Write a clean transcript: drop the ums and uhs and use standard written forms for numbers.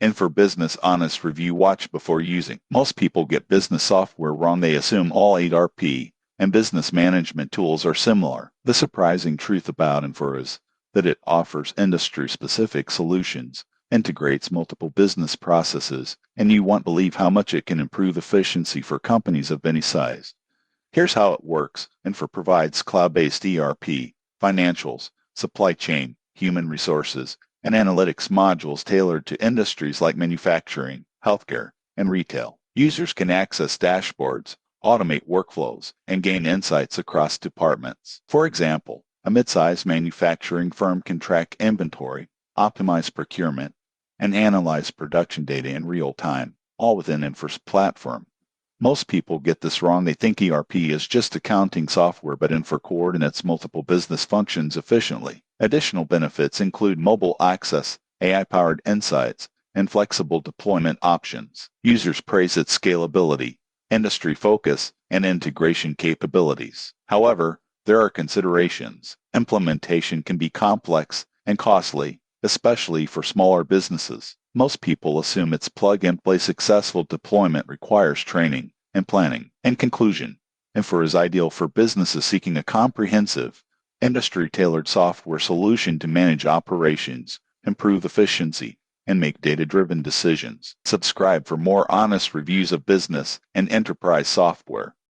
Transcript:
And for business honest review, watch before using. Most people get business software wrong. They assume all ERP and business management tools are similar. The surprising truth about Infor is that it offers industry-specific solutions, integrates multiple business processes, and you won't believe how much it can improve efficiency for companies of any size. Here's how it works. Infor provides cloud-based ERP, financials, supply chain, human resources, and analytics modules tailored to industries like manufacturing, healthcare, and retail. Users can access dashboards, automate workflows, and gain insights across departments. For example, a mid-sized manufacturing firm can track inventory, optimize procurement, and analyze production data in real time, all within Infor's platform. Most people get this wrong. They think ERP is just accounting software, but Infor coordinates multiple business functions efficiently. Additional benefits include mobile access, AI-powered insights, and flexible deployment options. Users praise its scalability, industry focus, and integration capabilities. However, there are considerations. Implementation can be complex and costly, especially for smaller businesses. Most people assume its plug-and-play. Successful deployment requires training and planning. In conclusion, Infor is ideal for businesses seeking a comprehensive, industry-tailored software solution to manage operations, improve efficiency, and make data-driven decisions. Subscribe for more honest reviews of business and enterprise software.